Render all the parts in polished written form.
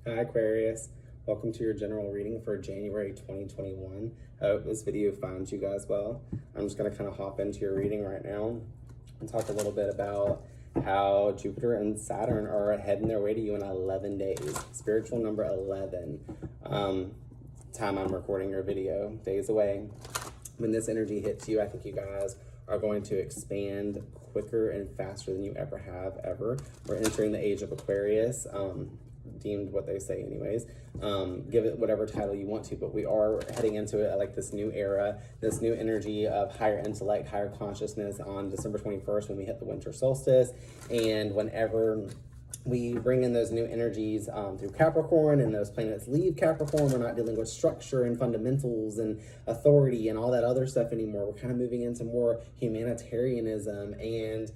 Hi Aquarius, welcome to your general reading for January 2021. I hope this video finds you guys well. I'm just going to kind of hop into your reading right now and talk a little bit about how Jupiter and Saturn are heading their way to you in 11 days. Spiritual number 11. Time I'm recording your video, days away. When this energy hits you, I think you guys are going to expand quicker and faster than you ever have ever. We're entering the age of Aquarius. Deemed what they say anyways. Give it whatever title you want to, but we are heading into it like this new era, this new energy of higher intellect, higher consciousness on December 21st when we hit the winter solstice. And whenever we bring in those new energies through Capricorn and those planets leave Capricorn, we're not dealing with structure and fundamentals and authority and all that other stuff anymore. We're kind of moving into more humanitarianism and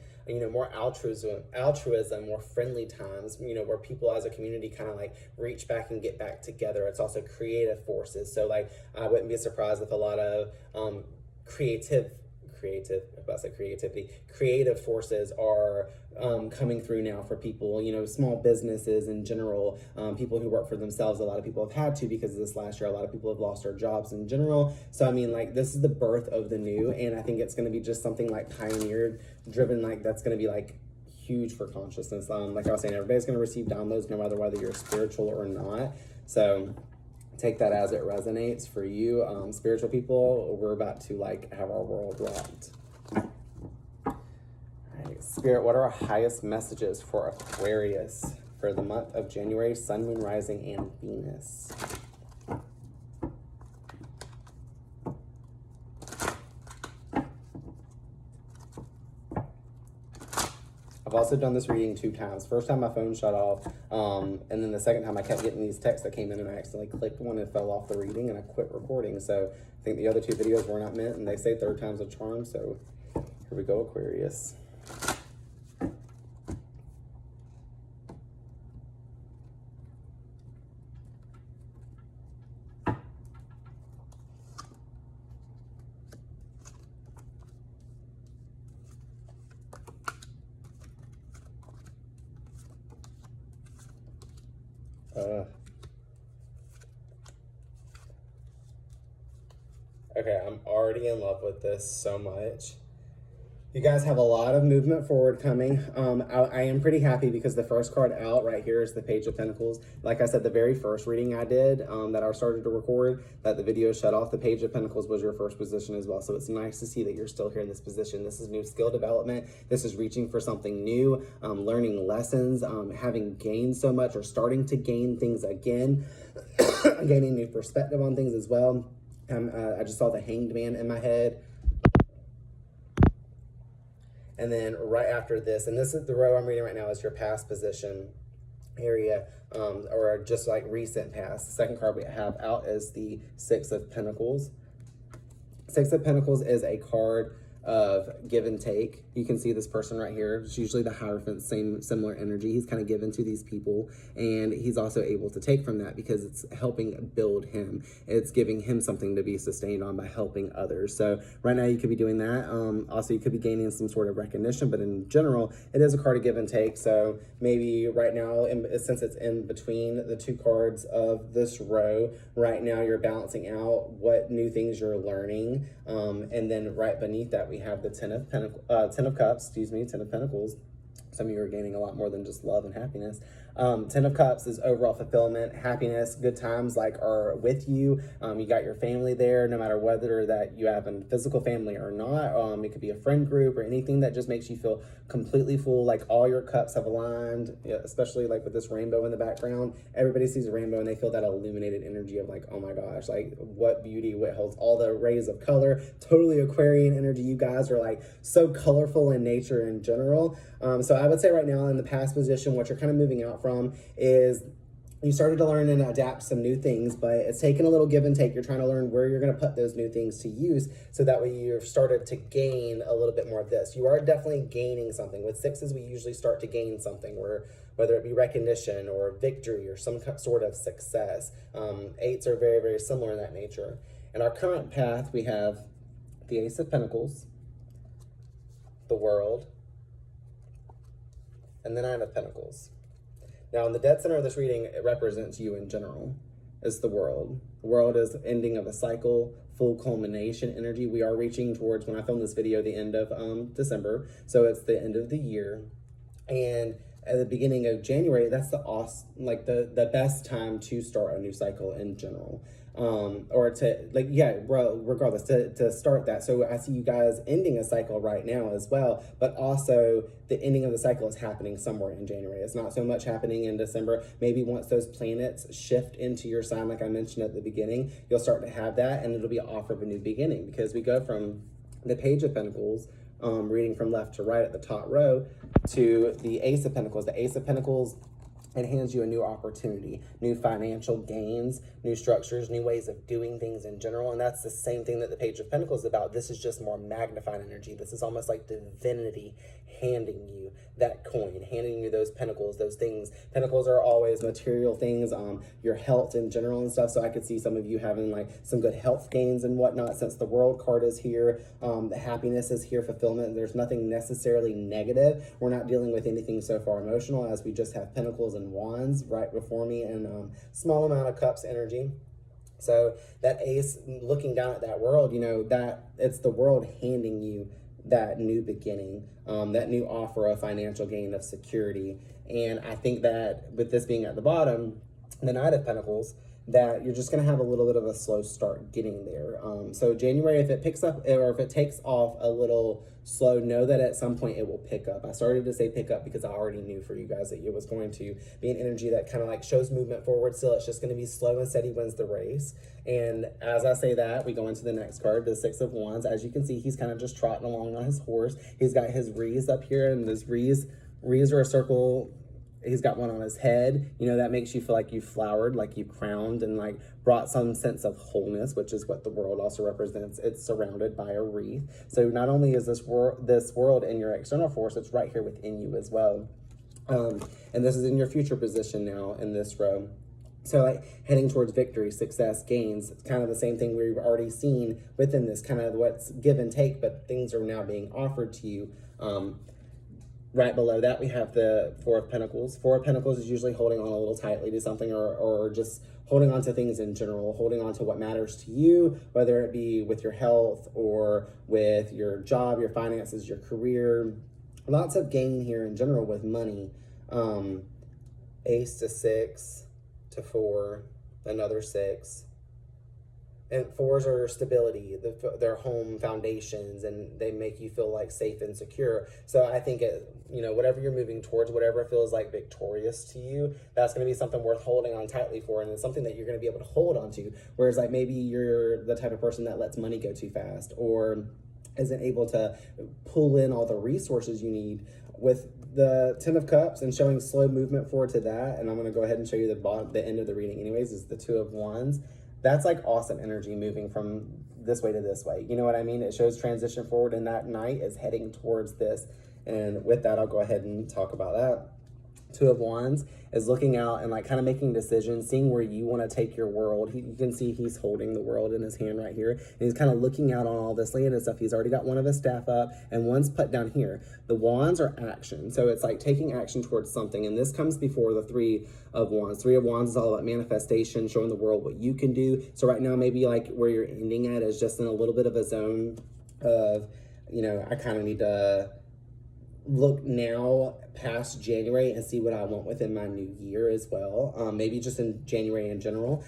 more altruism, more friendly times, where people as a community kind of like reach back and get back together. It's also creative forces. So like, I wouldn't be surprised if a lot of creative forces are coming through now for people, small businesses in general, people who work for themselves. A lot of people have had to because of this last year. A lot of people have lost their jobs in general. So I mean, like, this is the birth of the new, and I think it's going to be just something like pioneered driven, like that's going to be like huge for consciousness. Like I was saying, everybody's going to receive downloads no matter whether you're spiritual or not. So take that as it resonates for you. Spiritual people, we're about to like have our world rocked. All right, Spirit, what are our highest messages for Aquarius for the month of January, Sun, Moon, Rising, and Venus? I've also done this reading 2 times. First time my phone shut off, and then the second time I kept getting these texts that came in and I accidentally clicked one and fell off the reading and I quit recording. So I think the other 2 videos were not meant, and they say 3rd time's a charm. So here we go, Aquarius. Okay, I'm already in love with this so much. You guys have a lot of movement forward coming. I am pretty happy because the first card out right here is the Page of Pentacles. Like I said, the very first reading I did that I started to record, that the video shut off, the Page of Pentacles was your first position as well. So it's nice to see that you're still here in this position. This is new skill development. This is reaching for something new, learning lessons, having gained so much or starting to gain things again, gaining new perspective on things as well. I just saw the Hanged Man in my head. And then right after this, and this is the row I'm reading right now, is your past position area, or just like recent past. The second card we have out is the Six of Pentacles. Six of Pentacles is a card of give and take. You can see this person right here. It's usually the Hierophant, similar energy. He's kind of given to these people, and he's also able to take from that because it's helping build him. It's giving him something to be sustained on by helping others. So right now you could be doing that. Also, you could be gaining some sort of recognition, but in general, it is a card of give and take. So maybe right now, since it's in between the 2 cards of this row, right now you're balancing out what new things you're learning. And then right beneath that, we have the Ten of Pentacles. Some of you are gaining a lot more than just love and happiness. 10 of Cups is overall fulfillment, happiness, good times like are with you. You got your family there, no matter whether that you have a physical family or not. It could be a friend group or anything that just makes you feel completely full, like all your cups have aligned, especially like with this rainbow in the background. Everybody sees a rainbow and they feel that illuminated energy of like, oh my gosh, like what beauty, what holds all the rays of color. Totally Aquarian energy. You guys are like so colorful in nature in general. So I would say right now in the past position, what you're kind of moving out from is you started to learn and adapt some new things, but it's taken a little give and take. You're trying to learn where you're going to put those new things to use, so that way you've started to gain a little bit more of this. You are definitely gaining something. With 6s, we usually start to gain something, whether it be recognition or victory or some sort of success. 8s are very, very similar in that nature. In our current path, we have the Ace of Pentacles, the World, and the Nine of Pentacles. Now, in the dead center of this reading, it represents you in general. It's the world. The world is ending of a cycle, full culmination energy. We are reaching towards, when I filmed this video, the end of December. So it's the end of the year. And at the beginning of January, that's the best time to start a new cycle in general. Or to regardless, to start that. So I see you guys ending a cycle right now as well, but also the ending of the cycle is happening somewhere in January. It's not so much happening in December. Maybe once those planets shift into your sign, like I mentioned at the beginning, you'll start to have that, and it'll be an offer of a new beginning, because we go from the Page of Pentacles, reading from left to right at the top row, to the Ace of Pentacles. The Ace of Pentacles, it hands you a new opportunity, new financial gains, new structures, new ways of doing things in general. And that's the same thing that the Page of Pentacles is about. This is just more magnified energy. This is almost like divinity handing you that coin, handing you those pentacles, those things. Pentacles are always material things, your health in general and stuff. So I could see some of you having like some good health gains and whatnot, since the World card is here. The happiness is here, fulfillment. There's nothing necessarily negative. We're not dealing with anything so far emotional, as we just have Pentacles and Wands right before me, and small amount of Cups energy. So that Ace, looking down at that world, you know, that it's the world handing you that new beginning, that new offer of financial gain, of security. And I think that with this being at the bottom, the Knight of Pentacles, that you're just going to have a little bit of a slow start getting there. So January, if it picks up, or if it takes off a little slow, know that at some point it will pick up. I started to say pick up because I already knew for you guys that it was going to be an energy that kind of like shows movement forward. Still, it's just going to be slow and steady wins the race. And as I say that, we go into the next card, the Six of Wands. As you can see, he's kind of just trotting along on his horse. He's got his wreaths up here, and his wreaths are a circle. He's got one on his head. You know, that makes you feel like you flowered, like you crowned, and like brought some sense of wholeness, which is what the world also represents. It's surrounded by a wreath. So not only is this world in your external force, it's right here within you as well. And this is in your future position now in this row. So like heading towards victory, success, gains. It's kind of the same thing we've already seen within this, kind of what's give and take, but things are now being offered to you. Right below that, we have the Four of Pentacles. Four of Pentacles is usually holding on a little tightly to something, or just holding on to things in general, holding on to what matters to you, whether it be with your health or with your job, your finances, your career. Lots of gain here in general with money. Ace to 6 to 4, another 6. And 4s are stability, their home foundations, and they make you feel like safe and secure. So I think, whatever you're moving towards, whatever feels like victorious to you, that's going to be something worth holding on tightly for, and it's something that you're going to be able to hold on to. Whereas like maybe you're the type of person that lets money go too fast, or isn't able to pull in all the resources you need. With the Ten of Cups and showing slow movement forward to that, and I'm going to go ahead and show you the end of the reading anyways, is the Two of Wands. That's like awesome energy moving from this way to this way. You know what I mean? It shows transition forward, and that Knight is heading towards this. And with that, I'll go ahead and talk about that. Two of Wands is looking out and like kind of making decisions, seeing where you want to take your world. You can see he's holding the world in his hand right here, and he's kind of looking out on all this land and stuff. He's already got one of his staff up and one's put down here. The Wands are action, so it's like taking action towards something, and this comes before the Three of Wands. Three of Wands is all about manifestation, showing the world what you can do. So right now, maybe like where you're ending at is just in a little bit of a zone of, I kind of need to look now past January and see what I want within my new year as well. Maybe just in January in general,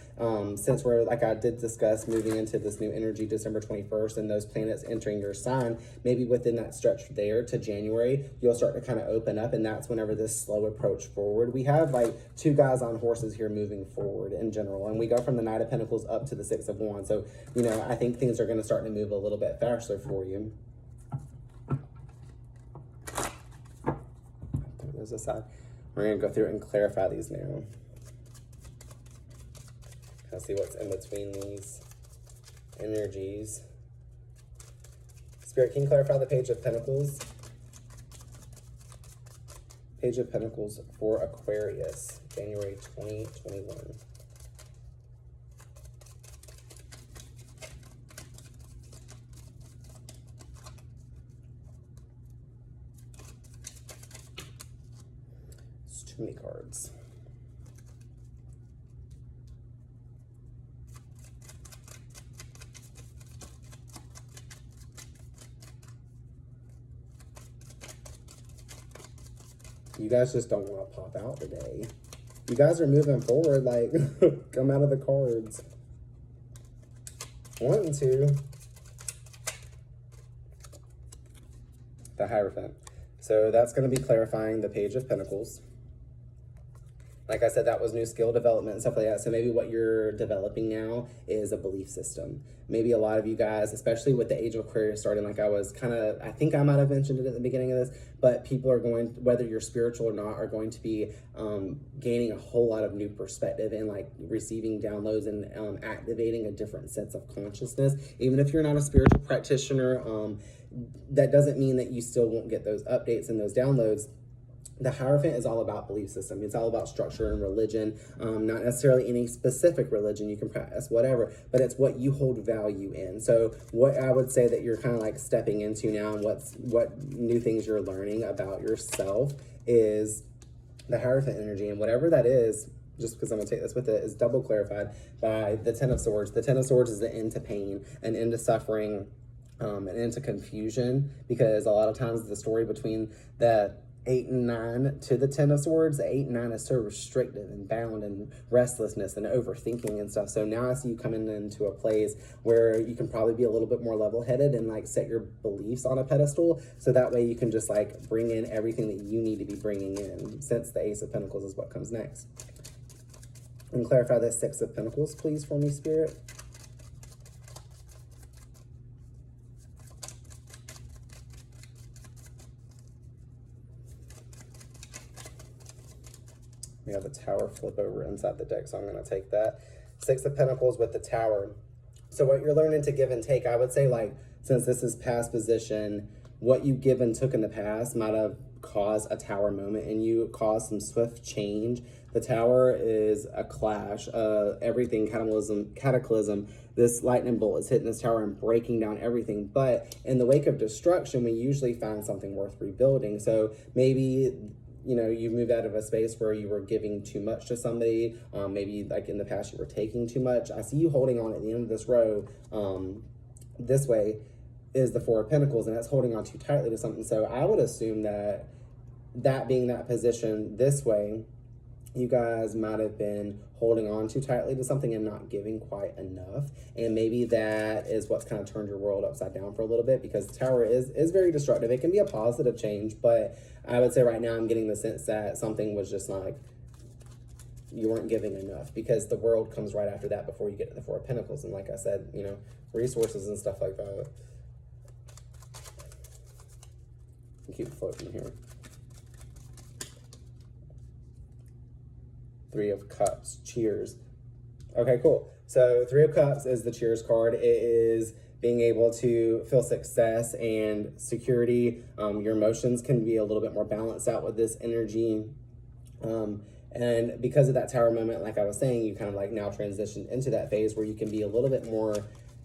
since we're, like I did discuss, moving into this new energy December 21st and those planets entering your sign, maybe within that stretch there to January, you'll start to kind of open up, and that's whenever this slow approach forward. We have like two guys on horses here moving forward in general, and we go from the Knight of Pentacles up to the Six of Wands. So, I think things are going to start to move a little bit faster for you. Aside. We're going to go through and clarify these now. Kind of see what's in between these energies. Spirit, can you clarify the Page of Pentacles? Page of Pentacles for Aquarius, January 2021. Too many cards. You guys just don't want to pop out today. You guys are moving forward, like, come out of the cards. 1 and 2. The Hierophant. So that's going to be clarifying the Page of Pentacles. Like I said, that was new skill development and stuff like that. So maybe what you're developing now is a belief system. Maybe a lot of you guys, especially with the Age of Aquarius starting, like I think I might have mentioned it at the beginning of this, but people are going, whether you're spiritual or not, are going to be gaining a whole lot of new perspective and like receiving downloads and activating a different sense of consciousness. Even if you're not a spiritual practitioner, that doesn't mean that you still won't get those updates and those downloads. The Hierophant is all about belief system. It's all about structure and religion, not necessarily any specific religion. You can practice whatever, but it's what you hold value in. So what I would say that you're kind of like stepping into now and what new things you're learning about yourself is the Hierophant energy. And whatever that is, just because I'm going to take this with it, is double clarified by the Ten of Swords. The Ten of Swords is the end to pain, an end to suffering, and into confusion, because a lot of times the story between that 8 and 9 to the Ten of Swords, the 8 and 9 is so restrictive and bound and restlessness and overthinking and stuff. So now I see you coming into a place where you can probably be a little bit more level-headed and like set your beliefs on a pedestal, so that way you can just like bring in everything that you need to be bringing in, since the Ace of Pentacles is what comes next. And clarify the Six of Pentacles, please, for me, Spirit. We have the Tower flip over inside the deck, so I'm going to take that. Six of Pentacles with the Tower. So what you're learning to give and take, I would say, like, since this is past position, what you give and took in the past might have caused a Tower moment, and you caused some swift change. The Tower is a clash, everything, cataclysm. This lightning bolt is hitting this tower and breaking down everything. But in the wake of destruction, we usually find something worth rebuilding. So maybe, you know, you moved out of a space where you were giving too much to somebody. Maybe like in the past you were taking too much. I see you holding on at the end of this row. This way is the Four of Pentacles, and that's holding on too tightly to something. So I would assume that being that position this way, you guys might have been holding on too tightly to something and not giving quite enough. And maybe that is what's kind of turned your world upside down for a little bit, because the Tower is very destructive. It can be a positive change, but I would say right now I'm getting the sense that something was just like, you weren't giving enough, because the World comes right after that before you get to the Four of Pentacles. And like I said, you know, resources and stuff like that. Keep floating here. Three of Cups, cheers. Okay, cool. So Three of Cups is the cheers card. It is being able to feel success and security. Your emotions can be a little bit more balanced out with this energy. And because of that Tower moment, like I was saying, you kind of like now transitioned into that phase where you can be a little bit more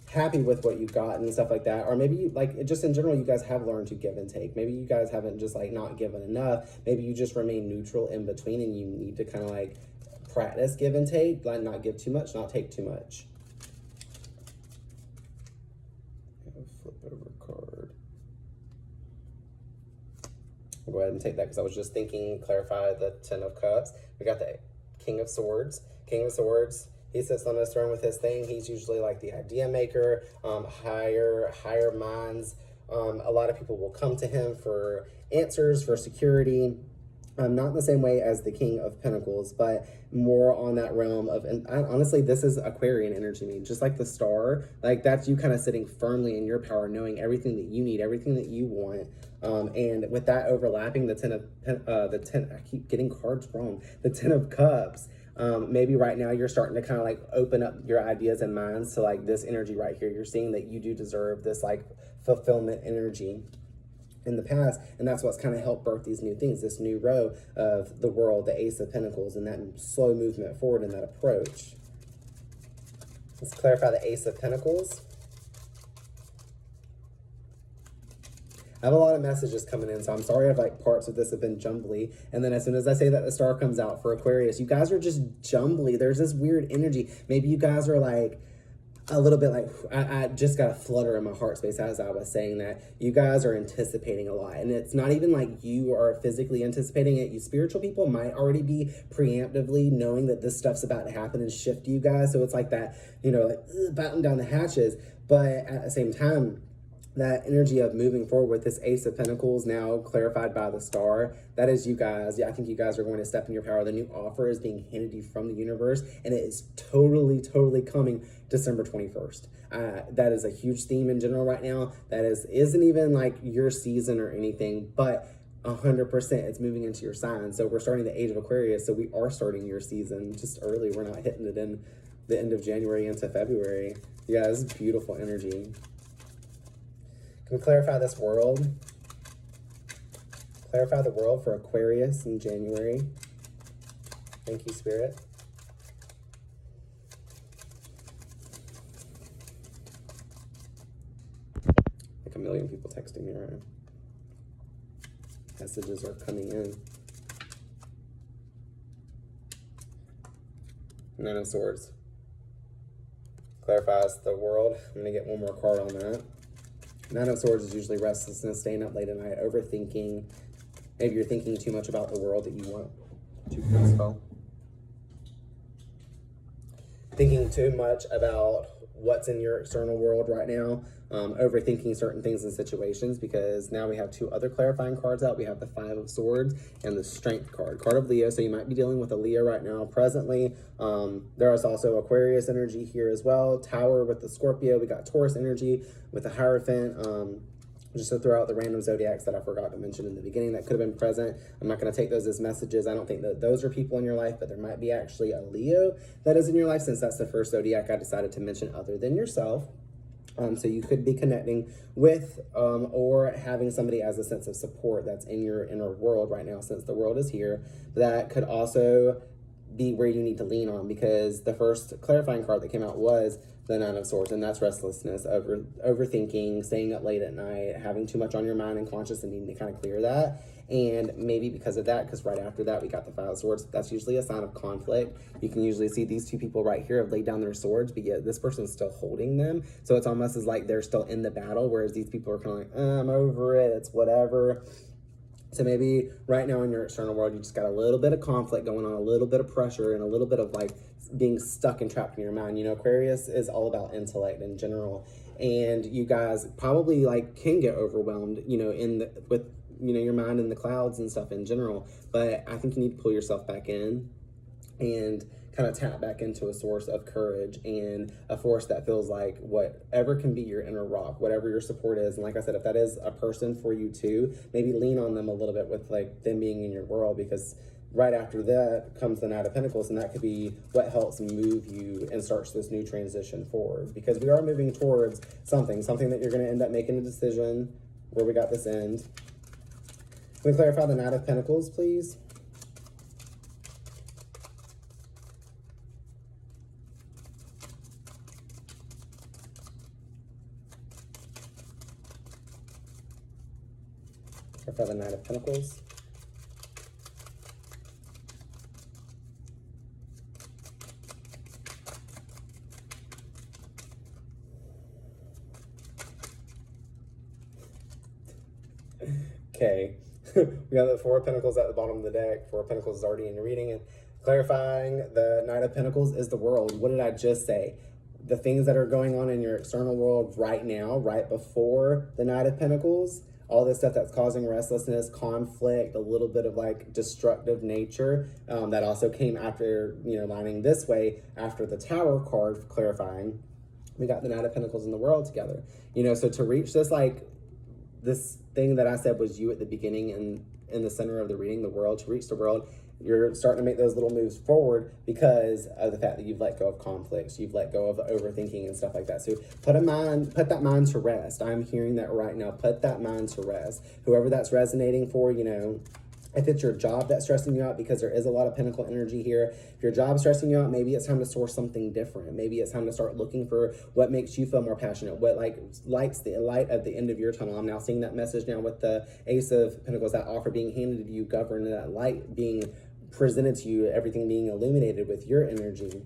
happy with what you've got and stuff like that. Or maybe you, like, just in general, you guys have learned to give and take. Maybe you guys haven't just like not given enough. Maybe you just remain neutral in between, and you need to kind of like practice give and take, like not give too much, not take too much. Flip over card. I'll go ahead and take that because I was just thinking, clarify the Ten of Cups. We got the King of Swords. King of Swords, he sits on his throne with his thing. He's usually like the idea maker, higher minds. A lot of people will come to him for answers, for security. Not in the same way as the King of Pentacles, but more on that realm of, and honestly, this is Aquarian energy to me, just like the Star. Like, that's you kind of sitting firmly in your power, knowing everything that you need, everything that you want. And with that overlapping, I keep getting cards wrong. The Ten of Cups. Maybe right now you're starting to kind of like open up your ideas and minds to like this energy right here. You're seeing that you do deserve this like fulfillment energy in the past, and that's what's kind of helped birth these new things, this new row of the World, the Ace of Pentacles, and that slow movement forward in that approach. Let's clarify the Ace of Pentacles. I have a lot of messages coming in, so I'm sorry if like parts of this have been jumbly. And then as soon as I say that the Star comes out for Aquarius, you guys are just jumbly. There's this weird energy. Maybe you guys are like, a little bit like I just got a flutter in my heart space as I was saying that. You guys are anticipating a lot, and it's not even like you are physically anticipating it. You spiritual people might already be preemptively knowing that this stuff's about to happen and shift you guys, so it's like that, you know, like batten down the hatches. But at the same time, that energy of moving forward with this Ace of Pentacles now clarified by the star, that is you guys. Yeah, I think you guys are going to step in your power. The new offer is being handed to you from the universe, and it is totally coming December 21st. That is a huge theme in general right now. That isn't even like your season or anything, but 100% it's moving into your sign. So we're starting the age of Aquarius, so we are starting your season just early. We're not hitting it in the end of January into February. Yeah, this is beautiful energy. Can we clarify this world? Clarify the world for Aquarius in January. Thank you, Spirit. Like a million people texting me right now. Messages are coming in. Nine of Swords. Clarifies the world. I'm going to get one more card on that. Nine of Swords is usually restlessness, staying up late at night, overthinking. Maybe you're thinking too much about the world that you want to spell. Thinking too much about what's in your external world right now. Overthinking certain things and situations, because now we have two other clarifying cards out. We have the Five of Swords and the Strength card. Card of Leo, so you might be dealing with a Leo right now presently. There is also Aquarius energy here as well. Tower with the Scorpio. We got Taurus energy with the Hierophant. Just to throw out the random zodiacs that I forgot to mention in the beginning that could have been present. I'm not going to take those as messages. I don't think that those are people in your life, but there might be actually a Leo that is in your life, since that's the first zodiac I decided to mention other than yourself. So you could be connecting with or having somebody as a sense of support that's in your inner world right now, since the world is here. That could also be where you need to lean on, because the first clarifying card that came out was the Nine of Swords, and that's restlessness, overthinking, staying up late at night, having too much on your mind and conscious, and needing to kind of clear that. And maybe because of that, because right after that we got the Five of Swords, that's usually a sign of conflict. You can usually see these two people right here have laid down their swords, but yet this person's still holding them. So it's almost as like they're still in the battle, whereas these people are kind of like, I'm over it, it's whatever. So maybe right now in your external world, you just got a little bit of conflict going on, a little bit of pressure, and a little bit of like being stuck and trapped in your mind. You know, Aquarius is all about intellect in general. And you guys probably like can get overwhelmed, you know, with you know, your mind in the clouds and stuff in general. But I think you need to pull yourself back in and kind of tap back into a source of courage and a force that feels like whatever can be your inner rock, whatever your support is. And like I said, if that is a person for you too, maybe lean on them a little bit with like them being in your world, because right after that comes the Knight of Pentacles, and that could be what helps move you and starts this new transition forward, because we are moving towards something that you're going to end up making a decision where we got this end. Can we clarify the Knight of Pentacles, please? Clarify the Knight of Pentacles. Okay. We got the Four of Pentacles at the bottom of the deck. Four of Pentacles is already in your reading. And clarifying the Knight of Pentacles is the world. What did I just say? The things that are going on in your external world right now, right before the Knight of Pentacles, all this stuff that's causing restlessness, conflict, a little bit of like destructive nature, that also came after, you know, lining this way after the Tower card clarifying. We got the Knight of Pentacles in the world together. You know, so to reach this, like, this thing that I said was you at the beginning and in the center of the reading, the world, to reach the world, you're starting to make those little moves forward because of the fact that you've let go of conflicts, you've let go of overthinking and stuff like that. So put that mind to rest. I'm hearing that right now. Put that mind to rest. Whoever that's resonating for, you know, if it's your job that's stressing you out, because there is a lot of Pentacle energy here. If your job's stressing you out, maybe it's time to source something different. Maybe it's time to start looking for what makes you feel more passionate, what like lights the light at the end of your tunnel. I'm now seeing that message now with the Ace of Pentacles, that offer being handed to you, governed, that light being presented to you, everything being illuminated with your energy.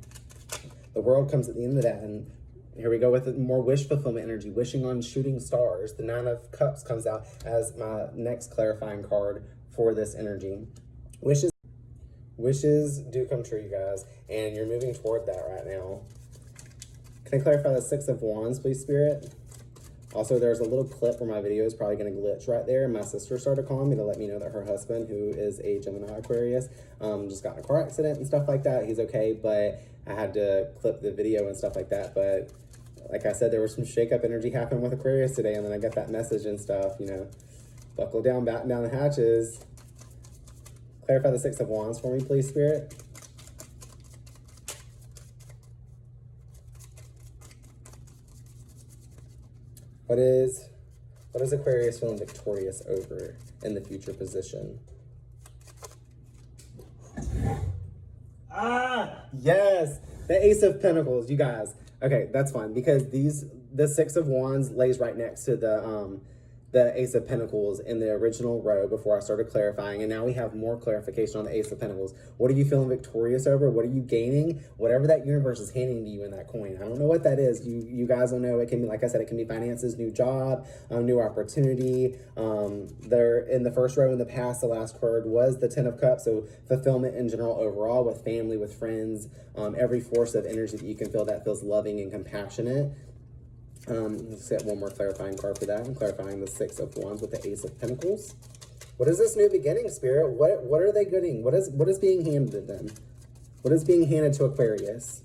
The world comes at the end of that, and Here we go with more wish fulfillment energy, wishing on shooting stars. The Nine of Cups comes out as my next clarifying card for this energy. Wishes do come true, you guys, and you're moving toward that right now. Can I clarify the Six of Wands, please, Spirit? Also, there's a little clip where my video is probably going to glitch right there. My sister started calling me to let me know that her husband, who is a Gemini Aquarius, just got in a car accident and stuff like that. He's okay, but I had to clip the video and stuff like that. But like I said, there was some shake-up energy happening with Aquarius today, and then I got that message and stuff, you know. Buckle down, batten down the hatches. Clarify the Six of Wands for me, please, Spirit. What is Aquarius feeling victorious over in the future position? Yes, the Ace of Pentacles, you guys. Okay, that's fine because the Six of Wands lays right next to the Ace of Pentacles in the original row before I started clarifying, and now we have more clarification on the Ace of Pentacles. What are you feeling victorious over? What are you gaining? Whatever that universe is handing to you in that coin. I don't know what that is. You guys don't know. It can be, like I said, it can be finances, new job, new opportunity. There in the first row in the past, the last card was the Ten of Cups, so fulfillment in general overall with family, with friends, every force of energy that you can feel that feels loving and compassionate. Let's get one more clarifying card for that. I'm clarifying the Six of Wands with the Ace of Pentacles. What is this new beginning, Spirit? What are they getting? What is being handed to them? What is being handed to Aquarius?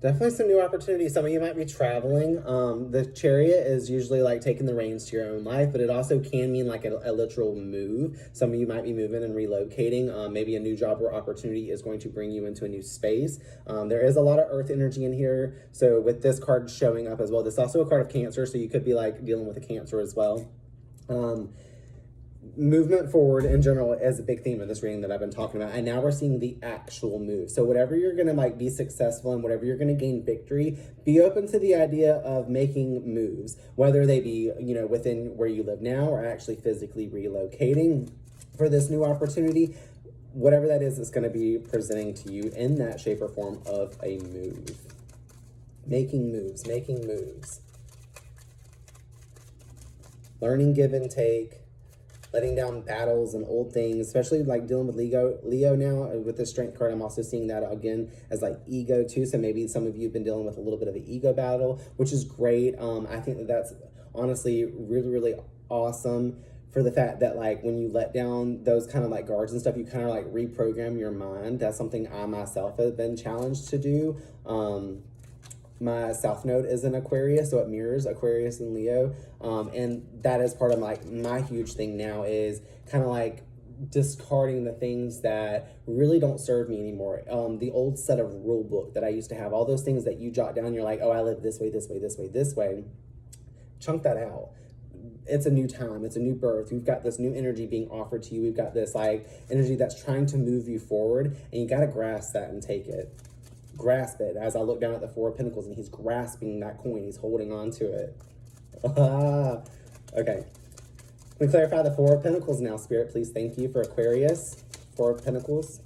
Definitely some new opportunities. Some of you might be traveling. The Chariot is usually like taking the reins to your own life, but it also can mean like a literal move. Some of you might be moving and relocating. Maybe a new job or opportunity is going to bring you into a new space. There is a lot of earth energy in here. So with this card showing up as well, this is also a card of Cancer. So you could be like dealing with a Cancer as well. Movement forward in general is a big theme of this reading that I've been talking about, and now we're seeing the actual move. So whatever you're gonna like be successful in, whatever you're gonna gain victory, be open to the idea of making moves, whether they be, you know, within where you live now or actually physically relocating for this new opportunity. Whatever that is, it's gonna be presenting to you in that shape or form of a move. Making moves, making moves. Learning, give and take. Letting down battles and old things, especially like dealing with Leo now with the Strength card. I'm also seeing that again as like ego too. So maybe some of you have been dealing with a little bit of an ego battle, which is great. I think that that's honestly really, really awesome for the fact that like when you let down those kind of like guards and stuff, you kind of like reprogram your mind. That's something I myself have been challenged to do. My South Node is in Aquarius, so it mirrors Aquarius and Leo. And that is part of like my huge thing now is kind of like discarding the things that really don't serve me anymore. The old set of rule book that I used to have, all those things that you jot down, you're like, oh, I live this way, this way, this way, this way. Chunk that out. It's a new time. It's a new birth. We've got this new energy being offered to you. We've got this like energy that's trying to move you forward, and you got to grasp that and take it. Grasp it. As I look down at the Four of Pentacles and he's grasping that coin, he's holding on to it. Okay, we clarify the Four of Pentacles now, Spirit, please. Thank you for Aquarius. Four of Pentacles,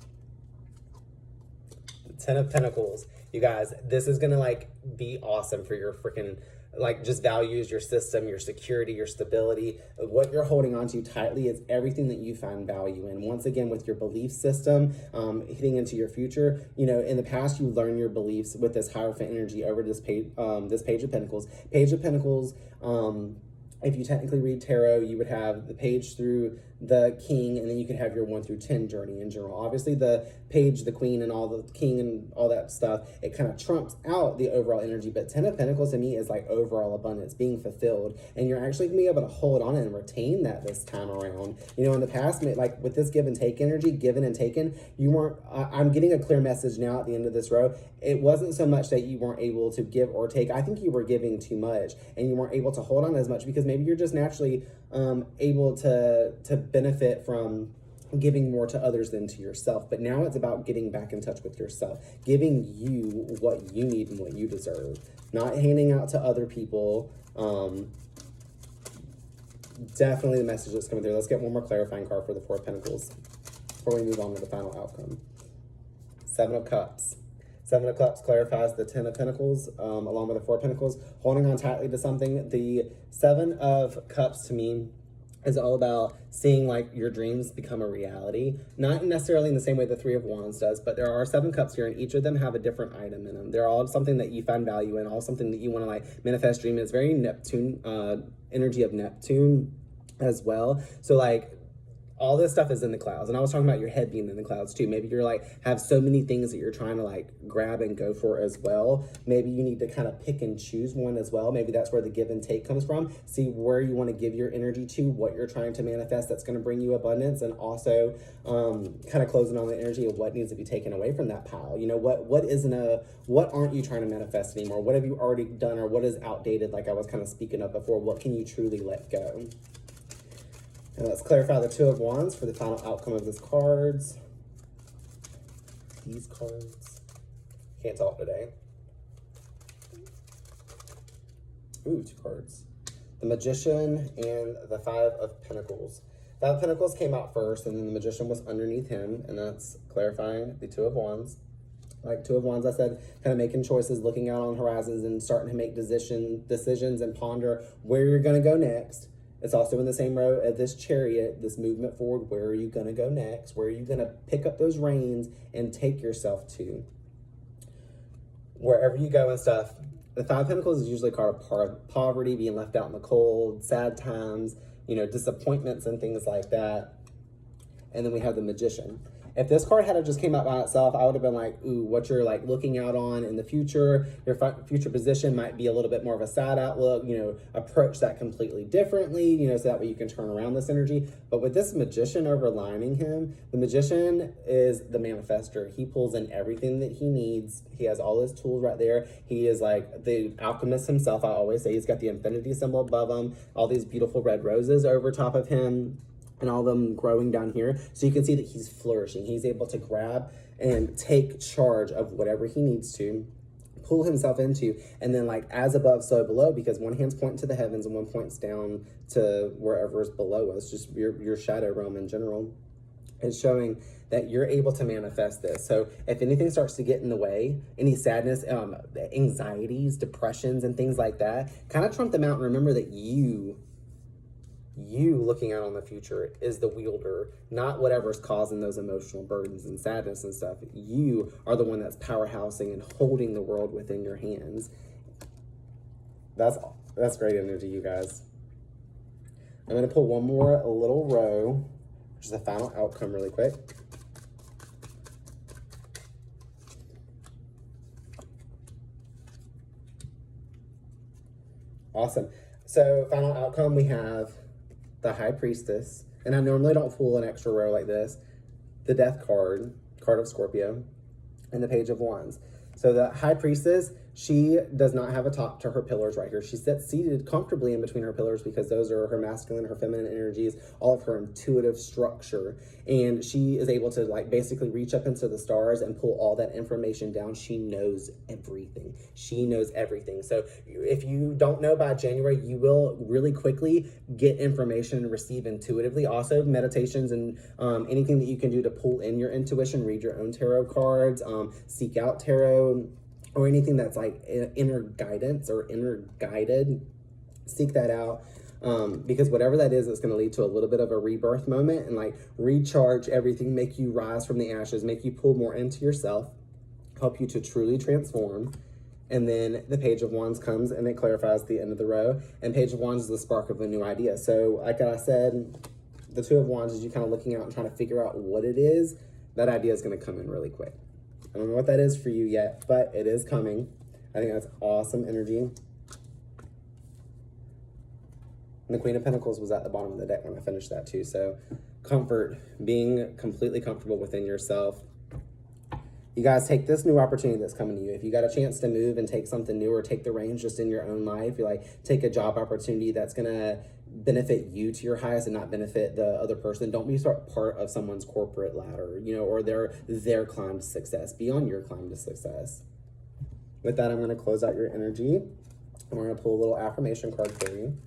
Ten of Pentacles. You guys, this is gonna like be awesome for your freaking like just values, your system, your security, your stability. What you're holding on to tightly is everything that you find value in. Once again, with your belief system, hitting into your future. You know, in the past, you learn your beliefs with this Hierophant energy over this Page of Pentacles. Page of Pentacles, if you technically read tarot, you would have the page through the king, and then you could have your 1 through 10 journey in general. Obviously, the page, the queen, and all the king and all that stuff, it kind of trumps out the overall energy. But 10 of Pentacles to me is like overall abundance being fulfilled, and you're actually gonna be able to hold on and retain that this time around. You know, in the past, like with this give and take energy, given and taken, you weren't. I'm getting a clear message now at the end of this row. It wasn't so much that you weren't able to give or take. I think you were giving too much, and you weren't able to hold on as much because maybe you're just naturally able to benefit from giving more to others than to yourself. But now it's about getting back in touch with yourself, giving you what you need and what you deserve, not handing out to other people. definitely the message that's coming through. Let's get one more clarifying card for the Four of Pentacles before we move on to the final outcome. Seven of Cups. Seven of Cups clarifies the Ten of Pentacles, along with the Four of Pentacles, holding on tightly to something. The Seven of Cups to me is all about seeing like your dreams become a reality. Not necessarily in the same way the Three of Wands does, but there are 7 cups here, and each of them have a different item in them. They're all something that you find value in, all something that you want to like manifest, dream. It's very Neptune, energy of Neptune as well. So like, all this stuff is in the clouds. And I was talking about your head being in the clouds too. Maybe you're like, have so many things that you're trying to like grab and go for as well. Maybe you need to kind of pick and choose one as well. Maybe that's where the give and take comes from. See where you want to give your energy to, what you're trying to manifest that's going to bring you abundance, and also kind of closing on the energy of what needs to be taken away from that pile. You know, what aren't you trying to manifest anymore? What have you already done, or what is outdated, like I was kind of speaking of before? What can you truly let go? And let's clarify the Two of Wands for the final outcome of these cards. These cards. Can't talk today. Ooh, 2 cards. The Magician and the Five of Pentacles. Five of Pentacles came out first, and then the Magician was underneath him, and that's clarifying the Two of Wands. Like Two of Wands, I said, kind of making choices, looking out on horizons, and starting to make decisions and ponder where you're going to go next. It's also in the same row as this Chariot, this movement forward. Where are you going to go next? Where are you going to pick up those reins and take yourself to? Wherever you go and stuff. The Five of Pentacles is usually a card of poverty, being left out in the cold, sad times, you know, disappointments and things like that. And then we have the Magician. If this card had just came out by itself, I would have been like, ooh, what you're like looking out on in the future, your future position might be a little bit more of a sad outlook, you know, approach that completely differently, you know, so that way you can turn around this energy. But with this Magician overlining him, the Magician is the manifester. He pulls in everything that he needs. He has all his tools right there. He is like the alchemist himself. I always say he's got the infinity symbol above him, all these beautiful red roses over top of him, and all of them growing down here. So you can see that he's flourishing. He's able to grab and take charge of whatever he needs to, pull himself into, and then like as above, so below, because one hand's pointing to the heavens and one points down to wherever's below us, just your shadow realm in general. It's showing that you're able to manifest this. So if anything starts to get in the way, any sadness, anxieties, depressions, and things like that, kind of trump them out and remember that you looking out on the future is the wielder, not whatever's causing those emotional burdens and sadness and stuff. You are the one that's powerhousing and holding the world within your hands. That's great energy, you guys. I'm going to pull one more little row, which is the final outcome really quick. Awesome. So final outcome, we have the High Priestess, and I normally don't pull an extra row like this, the Death card of Scorpio, and the Page of Wands. So the High Priestess, she does not have a top to her pillars right here. She sits seated comfortably in between her pillars because those are her masculine, her feminine energies, all of her intuitive structure. And she is able to like basically reach up into the stars and pull all that information down. She knows everything. She knows everything. So if you don't know by January, you will really quickly get information and receive intuitively. Also meditations and anything that you can do to pull in your intuition, read your own tarot cards, seek out tarot, or anything that's like inner guidance or inner guided, seek that out. Because whatever that is, it's going to lead to a little bit of a rebirth moment and like recharge everything, make you rise from the ashes, make you pull more into yourself, help you to truly transform. And then the Page of Wands comes and it clarifies the end of the row. And Page of Wands is the spark of a new idea. So like I said, the Two of Wands is you kind of looking out and trying to figure out what it is. That idea is going to come in really quick. I don't know what that is for you yet, but it is coming. I think that's awesome energy. And the Queen of Pentacles was at the bottom of the deck when I finished that too. So comfort, being completely comfortable within yourself. You guys, take this new opportunity that's coming to you. If you got a chance to move and take something new or take the reins just in your own life, you like take a job opportunity that's going to benefit you to your highest and not benefit the other person. Don't be part of someone's corporate ladder, you know, or their climb to success. Be on your climb to success. With that, I'm going to close out your energy. And we're going to pull a little affirmation card for you.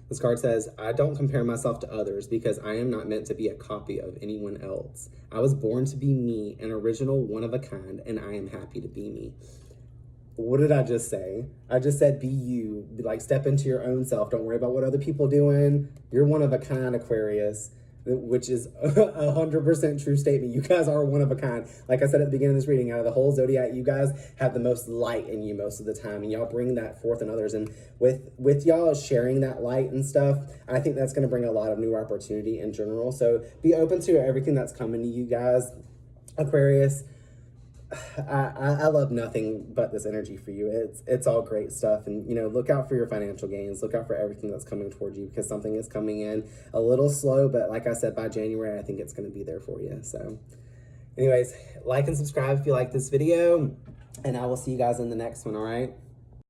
This card says, I don't compare myself to others because I am not meant to be a copy of anyone else. I was born to be me, an original, one of a kind, and I am happy to be me. What did I just say? I just said be you. Like, step into your own self. Don't worry about what other people are doing. You're one of a kind, Aquarius, which is 100% true statement. You guys are one of a kind. Like I said at the beginning of this reading, out of the whole zodiac, you guys have the most light in you most of the time, and y'all bring that forth in others. And with y'all sharing that light and stuff, I think that's going to bring a lot of new opportunity in general. So be open to everything that's coming to you guys, Aquarius. I love nothing but this energy for you. It's all great stuff. And, you know, look out for your financial gains. Look out for everything that's coming towards you, because something is coming in a little slow. But like I said, by January, I think it's going to be there for you. So anyways, like and subscribe if you like this video. And I will see you guys in the next one, all right?